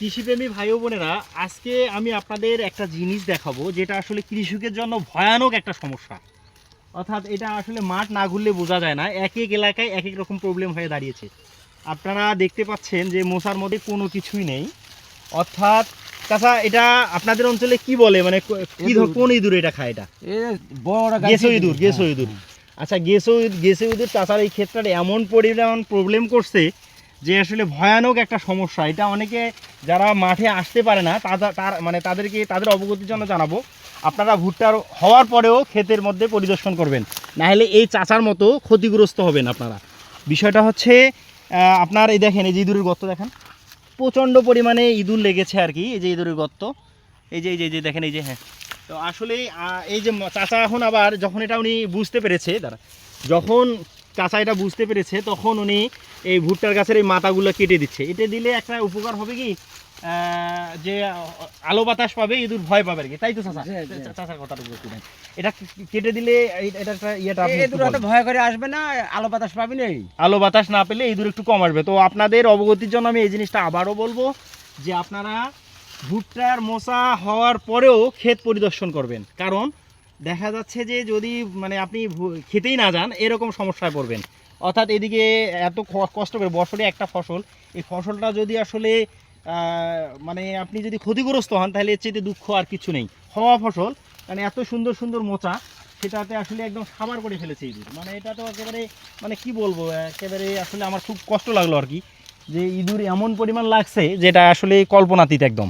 কৃষিপ্রেমী ভাই ও বোনেরা, আজকে আমি আপনাদের একটা জিনিস দেখাবো যেটা আসলে কৃষকের জন্য ভয়ানক একটা সমস্যা। অর্থাৎ এটা আসলে মাঠ না ঘুরলে বোঝা যায় না, এক এক এলাকায় এক এক রকম প্রবলেম হয়ে দাঁড়িয়েছে। আপনারা দেখতে পাচ্ছেন যে মোচার মধ্যে কোনো কিছুই নেই। অর্থাৎ চাচা, এটা আপনাদের অঞ্চলে কি বলে, মানে কোন ইঁদুর এটা খায়? এটা গেছো ইঁদুর, গেছো ইঁদুর। আচ্ছা, গেছো ইঁদুর চাচার এই ক্ষেত্রে এমন পরিমাণ প্রবলেম করছে যে আসলে ভয়ানক একটা সমস্যা। এটা অনেকে যারা মাঠে আসতে পারে না তাদের অবগতির জন্য জানাবো, আপনারা ভুট্টার হওয়ার পরেও ক্ষেতের মধ্যে পরিদর্শন করবেন, না হলে এই চাচার মতো ক্ষতিগ্রস্ত হবেন আপনারা। বিষয়টা হচ্ছে আপনার এই দেখেন, এই যে ইঁদুরের গর্ত দেখেন, প্রচণ্ড পরিমাণে ইঁদুর লেগেছে আর কি। এই যে ইঁদুরের গর্ত, এই যে দেখেন, এই যে, হ্যাঁ। তো আসলে এই যে চাচা এখন আবার যখন এটা উনি বুঝতে পেরেছে, যখন চাচা এটা বুঝতে পেরেছে তখন উনি এই ভুট্টার গাছের এই মাথাগুলো কেটে দিচ্ছে। এটা দিলে একটা উপকার হবে কি, যে আলো বাতাস পাবে, ইঁদুর ভয় পাবে আর কি, তাই তো চাচা? চাচার কথাটা বুঝতে দেন, এটা কেটে দিলে এটা একটা ভয় করে আসবে না, আলো বাতাস পাবি না। আলো বাতাস না পেলে ইঁদুর একটু কম আসবে। তো আপনাদের অবগতির জন্য আমি এই জিনিসটা আবারও বলবো যে আপনারা ভুট্টার মোচা হওয়ার পরেও ক্ষেত পরিদর্শন করবেন, কারণ দেখা যাচ্ছে যে যদি মানে আপনি খেতেই না যান এরকম সমস্যায় পড়বেন। অর্থাৎ এদিকে এত কষ্ট করে বছরে একটা ফসল, এই ফসলটা যদি আসলে মানে আপনি যদি ক্ষতিগ্রস্ত হন তাহলে এর চেয়ে দুঃখ আর কিছু নেই। হওয়া ফসল, মানে এত সুন্দর সুন্দর মোচা, সেটাতে আসলে একদম সাবার করে ফেলেছে ইঁদুর। মানে এটা তো একেবারে, মানে কি বলবো, একেবারে আসলে আমার খুব কষ্ট লাগলো আর কি, যে ইঁদুর এমন পরিমাণ লাগছে যেটা আসলে কল্পনাতীত একদম।